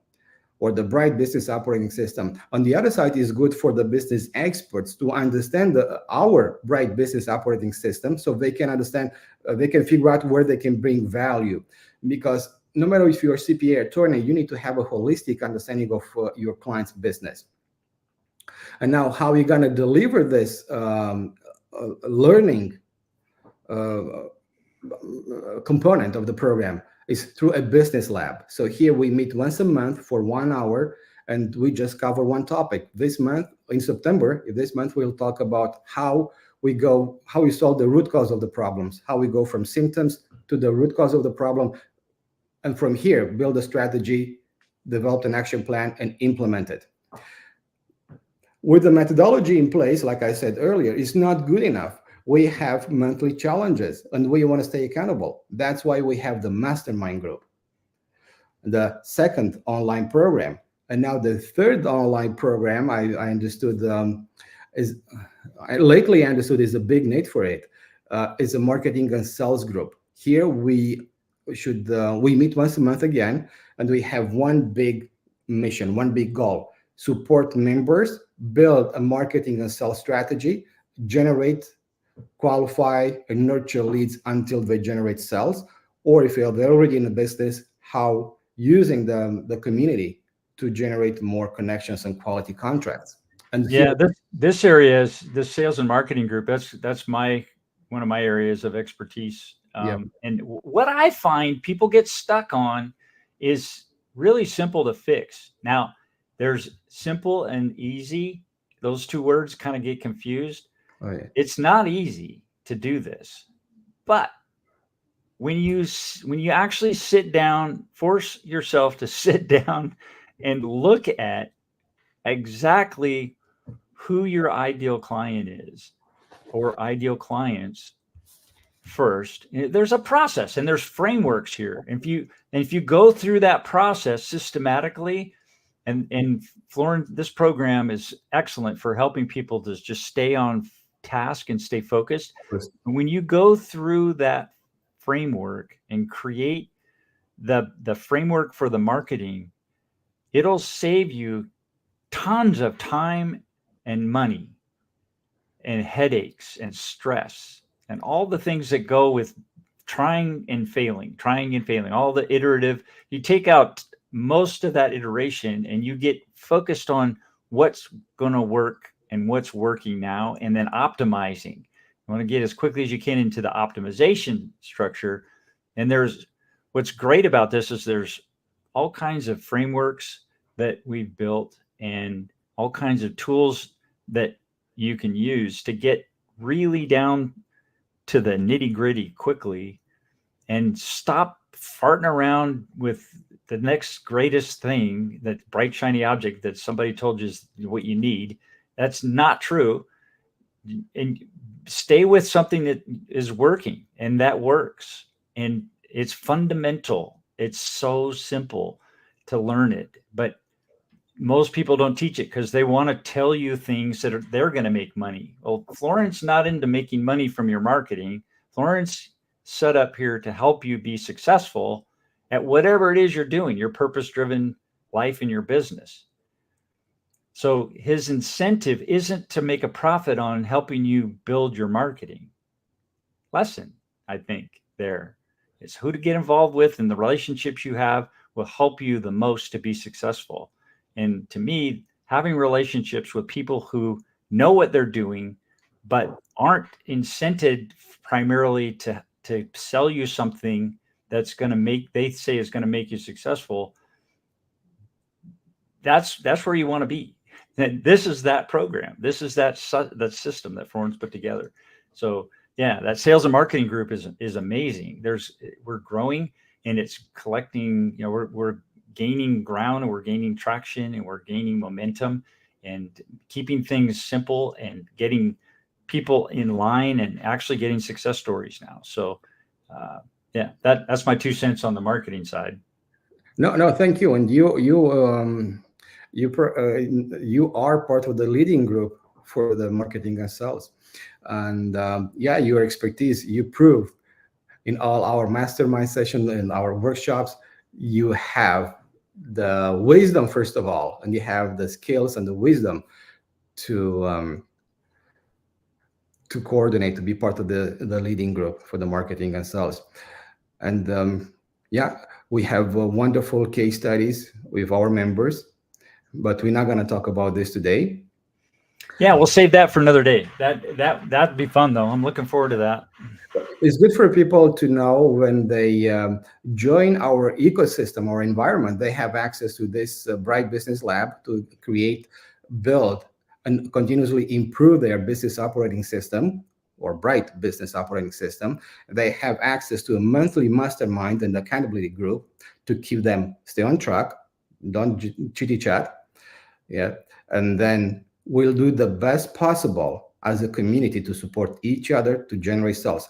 or the Bright business operating system. On the other side is good for the business experts to understand our Bright business operating system, so they can understand, they can figure out where they can bring value. Because no matter if you're a CPA attorney, you need to have a holistic understanding of your client's business. And now, how are you going to deliver this learning component of the program is through a business lab. So here we meet once a month for 1 hour, and we just cover one topic. This month, in September, we'll talk about how we solve the root cause of the problems, how we go from symptoms to the root cause of the problem, and from here, build a strategy, develop an action plan, and implement it. With the methodology in place, like I said earlier, it's not good enough. We have monthly challenges, and we want to stay accountable. That's why we have the mastermind group, the second online program. And now the third online program, I understood lately understood is a big need for it, is a marketing and sales group. Here we meet once a month again, and we have one big mission, one big goal: support members, build a marketing and sales strategy, generate, qualify, and nurture leads until they generate sales, or if they're already in the business, how using the community to generate more connections and quality contracts. And yeah, this area is the sales and marketing group. That's one of my areas of expertise. And what I find people get stuck on is really simple to fix. Now, there's simple and easy. Those two words kind of get confused. Oh, yeah. It's not easy to do this, but when you actually sit down, force yourself to sit down and look at exactly who your ideal client is, or ideal clients first. There's a process and there's frameworks here. If you go through that process systematically, and Florin, this program is excellent for helping people to just stay on task and stay focused. And when you go through that framework and create the framework for the marketing, it'll save you tons of time and money and headaches and stress and all the things that go with trying and failing, all the iterative. You take out most of that iteration and you get focused on what's going to work and what's working now, and then optimizing. You want to get as quickly as you can into the optimization structure. And what's great about this is there's all kinds of frameworks that we've built and all kinds of tools that you can use to get really down to the nitty-gritty quickly and stop farting around with the next greatest thing, that bright shiny object that somebody told you is what you need. That's not true. And stay with something that is working and that works. And it's fundamental. It's so simple to learn it, but most people don't teach it because they want to tell you things that they're going to make money. Well, Florin's not into making money from your marketing. Florin's set up here to help you be successful at whatever it is you're doing, your purpose-driven life in your business. So his incentive isn't to make a profit on helping you build your marketing. Lesson, I think, there is who to get involved with, and the relationships you have will help you the most to be successful. And to me, having relationships with people who know what they're doing, but aren't incented primarily to sell you something that's going to they say is going to make you successful. That's where you want to be. This is that program. This is that system that Florin's put together. So yeah, that sales and marketing group is amazing. We're growing, and it's collecting, we're gaining ground, and we're gaining traction, and we're gaining momentum, and keeping things simple and getting people in line and actually getting success stories now. So yeah, that's my 2 cents on the marketing side. No, thank you. And you are part of the leading group for the marketing and sales. And yeah, your expertise, you prove in all our mastermind session and our workshops, you have the wisdom, first of all, and you have the skills and the wisdom to coordinate, to be part of the leading group for the marketing and sales. And yeah, we have wonderful case studies with our members, but we're not going to talk about this today. Yeah, we'll save that for another day. That'd be fun though. I'm looking forward to that. It's good for people to know when they join our ecosystem or environment, they have access to this Bright Business Lab to create, build, and continuously improve their business operating system or Bright Business Operating System. They have access to a monthly mastermind and accountability group to keep them stay on track, don't chitty chat. Yeah. And then we'll do the best possible as a community to support each other to generate sales.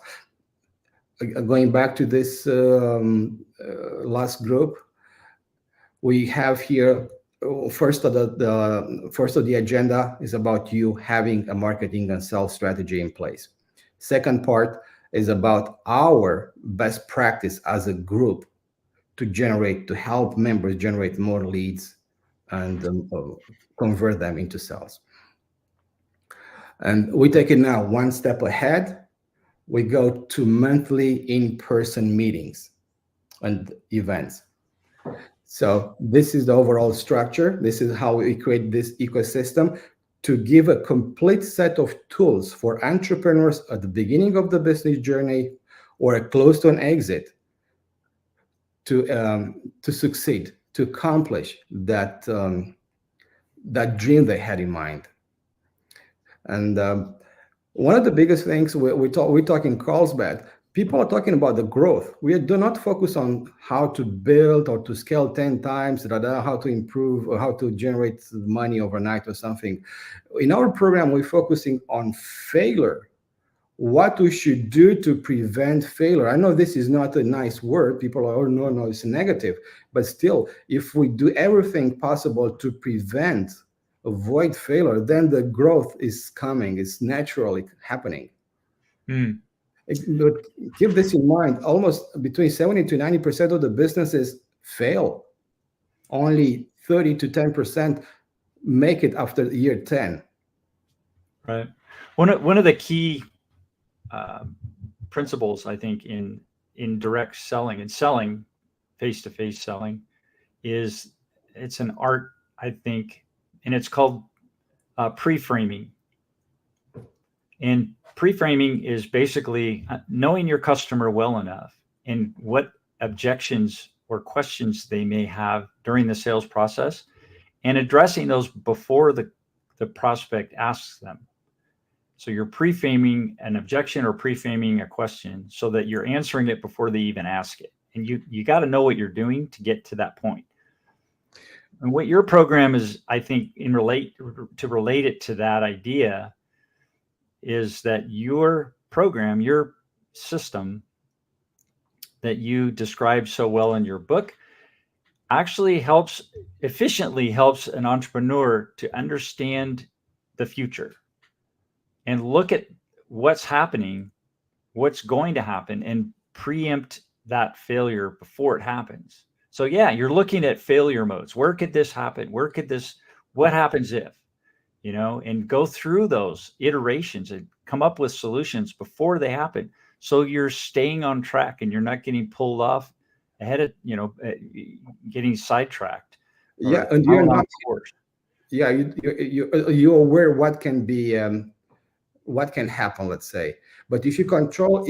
Going back to this last group, we have here first of the agenda is about you having a marketing and sales strategy in place. Second part is about our best practice as a group to help members generate more leads and convert them into sales. And we take it now one step ahead. We go to monthly in-person meetings and events. So this is the overall structure. This is how we create this ecosystem to give a complete set of tools for entrepreneurs at the beginning of the business journey or close to an exit to succeed, to accomplish that dream they had in mind. And one of the biggest things we talk in Carlsbad, people are talking about the growth. We do not focus on how to build or to scale 10 times, how to improve or how to generate money overnight or something. In our program, we're focusing on failure, what we should do to prevent failure. I know this is not a nice word. People are, oh, no, it's negative. But still, if we do everything possible to avoid failure, then the growth is coming. It's naturally happening. But keep this in mind, almost between 70 to 90% of the businesses fail. Only 30 to 10% make it after year 10. Right. One of the key principles, I think, in direct selling and selling, face-to-face selling, is it's an art, I think, and it's called pre-framing. And pre-framing is basically knowing your customer well enough and what objections or questions they may have during the sales process and addressing those before the prospect asks them. So you're pre-framing an objection or pre-framing a question so that you're answering it before they even ask it. And you got to know what you're doing to get to that point. And what your program is, I think, relate it to that idea, is that your program, your system that you describe so well in your book, actually efficiently helps an entrepreneur to understand the future and look at what's happening, what's going to happen, and preempt that failure before it happens. So yeah, you're looking at failure modes. Where could this happen? What happens if, and go through those iterations and come up with solutions before they happen. So you're staying on track and you're not getting pulled off ahead of, getting sidetracked. Yeah. And you're not, yeah, you're aware what can be, what can happen, let's say. But if you control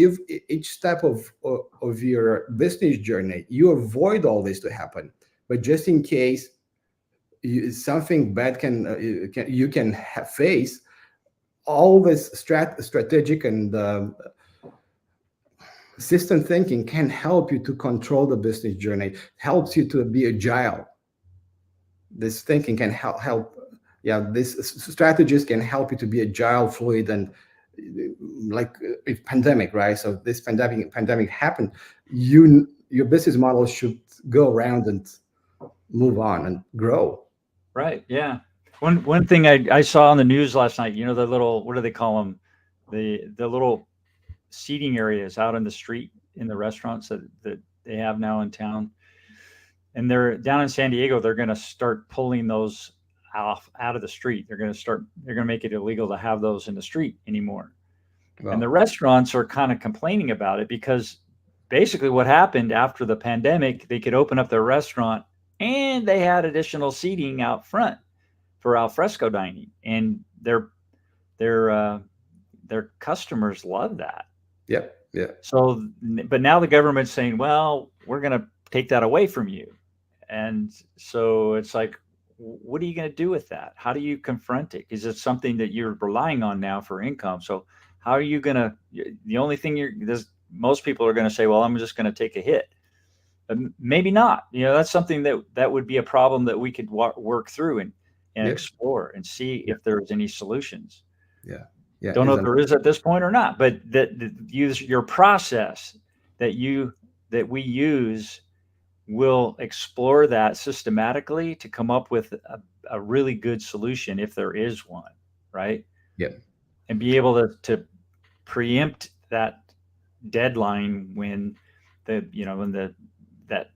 each step of your business journey, you avoid all this to happen. But just in case something bad you can face, all this strategic and system thinking can help you to control the business journey, helps you to be agile. This thinking can help. Yeah, these strategies can help you to be agile, fluid, and like if pandemic, right? So this pandemic happened, your business model should go around and move on and grow. Right. Yeah. One thing I saw on the news last night, you know, the little, what do they call them? The little seating areas out in the street in the restaurants that they have now in town. And they're down in San Diego, they're going to start pulling those off out of the street. They're going to make it illegal to have those in the street anymore. And the Well, restaurants are kind of complaining about it because basically what happened after the pandemic, they could open up their restaurant and they had additional seating out front for al fresco dining, and their their customers love that. yeah, yeah, So, but now the government's saying, well, we're going to take that away from you, and so it's like, what are you going to do with that? How do you confront it? Because it's something that you're relying on now for income. So how are you going to? The only thing most people are going to say, well, I'm just going to take a hit. But maybe not. You know, that's something that would be a problem that we could work through and yeah, explore and see yeah, if there's any solutions. yeah, yeah. Don't know if Isn't there is at this point or not, but that use your process that we use will explore that systematically to come up with a really good solution if there is one, right? yeah, And be able to preempt that deadline when when that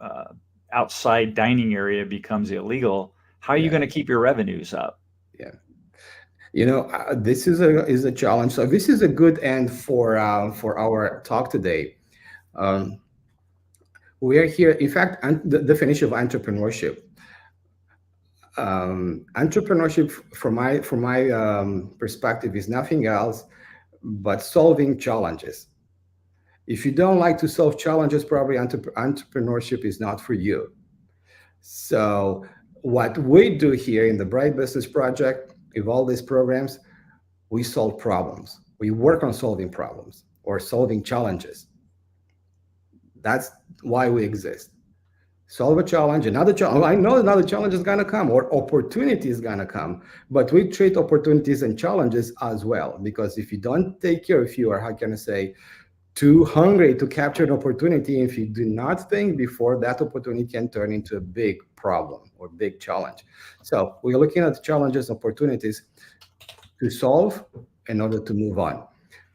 uh, outside dining area becomes illegal. How are you yeah, going to keep your revenues up? yeah. You know, this is a challenge. So this is a good end for our talk today. Um, we are here. In fact, the definition of entrepreneurship. Entrepreneurship, from my perspective, is nothing else but solving challenges. If you don't like to solve challenges, probably entrepreneurship is not for you. So, what we do here in the Bright Business Project, with all these programs, we solve problems. We work on solving problems or solving challenges. That's why we exist. Solve a challenge, another challenge. I know another challenge is going to come or opportunity is going to come, but we treat opportunities and challenges as well. Because if you don't take care, if you are, how can I say, too hungry to capture an opportunity, if you do not think before, that opportunity can turn into a big problem or big challenge. So we're looking at challenges, opportunities to solve in order to move on.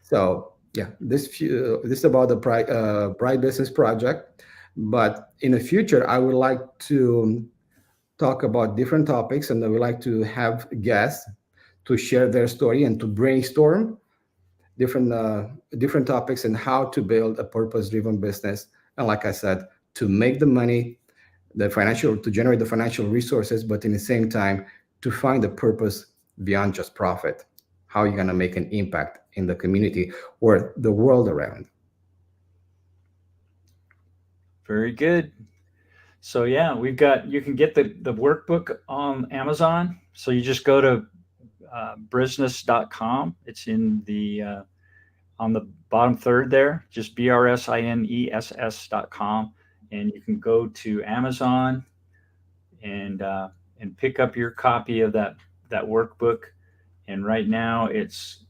So yeah, this is about the Bright Business Project. But in the future, I would like to talk about different topics, and I would like to have guests to share their story and to brainstorm different topics and how to build a purpose-driven business. And like I said, to make the money, to generate the financial resources, but in the same time, to find a purpose beyond just profit. How you're going to make an impact in the community or the world around. Very good. So yeah, you can get the workbook on Amazon. So you just go to brisness.com. It's in the on the bottom third there, just brsинess.com, and you can go to Amazon and pick up your copy of that workbook. And right now it's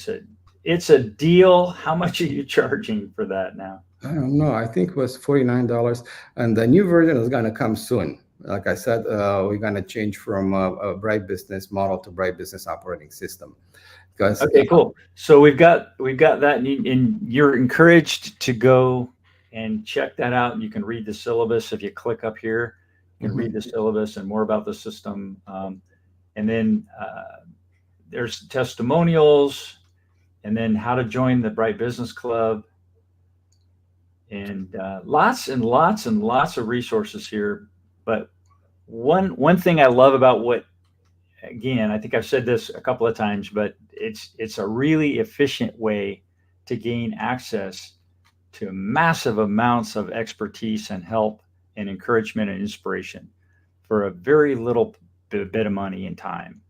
a deal. How much are you charging for that now? I don't know. I think it was $49, and the new version is going to come soon. Like I said, we're going to change from a Bright Business model to Bright Business operating system. Because Okay, cool. So we've got that, and you're encouraged to go and check that out. You can read the syllabus if you click up here. You can read the syllabus and more about the system, and then there's testimonials, and then how to join the Bright Business Club, and lots and lots and lots of resources here. But one thing I love about what, again, I think I've said this a couple of times, but it's a really efficient way to gain access to massive amounts of expertise and help and encouragement and inspiration for a very little bit of money and time.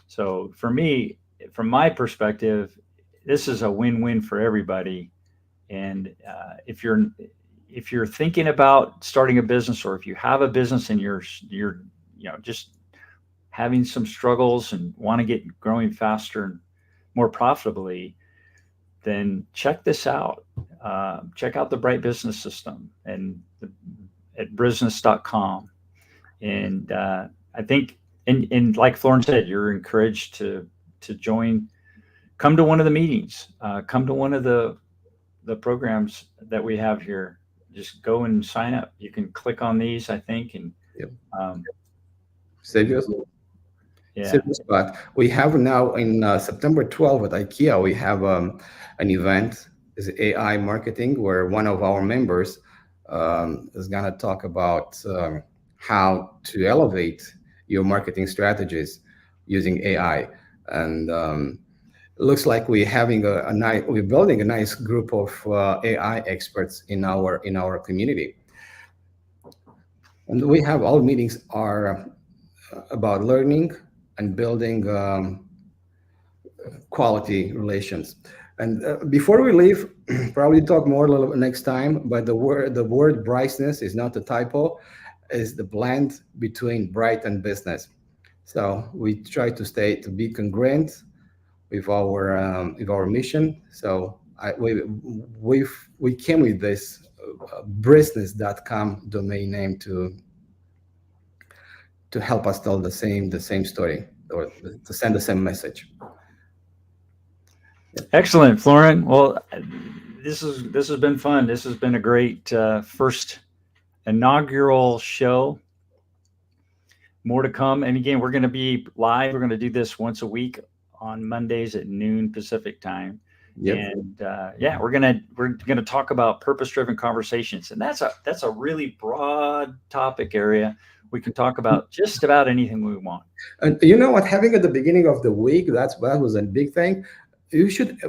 So for me, from my perspective, this is a win-win for everybody. And if you're thinking about starting a business, or if you have a business and you're just having some struggles and want to get growing faster and more profitably, then check this out. Check out the Bright Business System at brisness.com. And I think, and like Florin said, you're encouraged to join, come to one of the meetings, come to one of the programs that we have here. Just go and sign up. You can click on these, I think, and Yep. um, Save your yeah. spot. We have now in September 12th at IKEA, we have an event, is AI marketing, where one of our members is going to talk about how to elevate your marketing strategies using AI. And it looks like we're having we're building a nice group of AI experts in our community. And we have all meetings are about learning and building quality relations. And before we leave, probably talk more a little bit next time. But the word brightness is not a typo; is the blend between bright and business. So we try to be congruent with our mission. So we came with this business.com domain name to help us tell the same story, or to send the same message. Excellent, Florin. Well, this has been fun. This has been a great first inaugural show. More to come. And again, we're going to be live. We're going to do this once a week on Mondays at noon Pacific time. Yep. And yeah, we're gonna talk about purpose-driven conversations, and that's a really broad topic area. We can talk about just about anything we want. And you know what? Having at the beginning of the week, that was a big thing. You should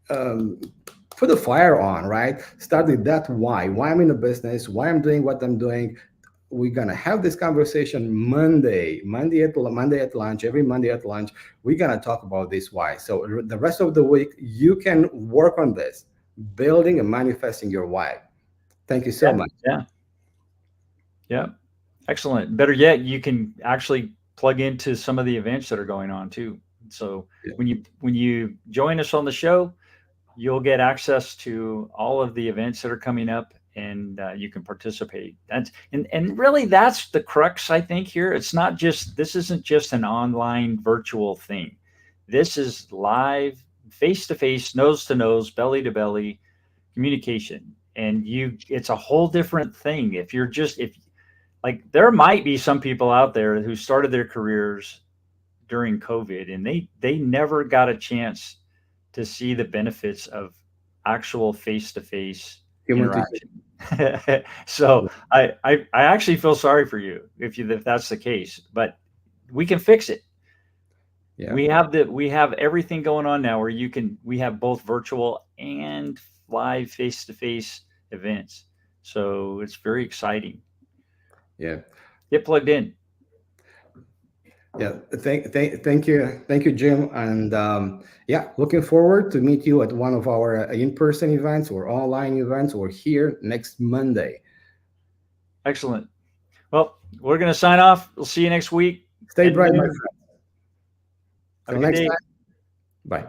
put a fire on, right? Start with that why I'm in a business, why I'm doing what I'm doing. We're gonna have this conversation Monday at lunch. Every Monday at lunch, we're gonna talk about this why. So the rest of the week, you can work on this, building and manifesting your why. Thank you so much. Yeah, excellent. Better yet, you can actually plug into some of the events that are going on too. So when you join us on the show, you'll get access to all of the events that are coming up, and you can participate. And really that's the crux, I think, here. This isn't just an online virtual thing. This is live, face-to-face, nose-to-nose, belly-to-belly communication. And it's a whole different thing. If there might be some people out there who started their careers during COVID, and they never got a chance to see the benefits of actual face-to-face interaction. So I actually feel sorry for you if that's the case, but we can fix it. Yeah. We have everything going on now where we have both virtual and live face-to-face events. So it's very exciting. Yeah. Get plugged in. Yeah, thank you, Jim, and yeah, looking forward to meet you at one of our in-person events or online events, or here next Monday. Excellent. Well, we're going to sign off. We'll see you next week. Stay bright, my friend. Have a good day. Bye.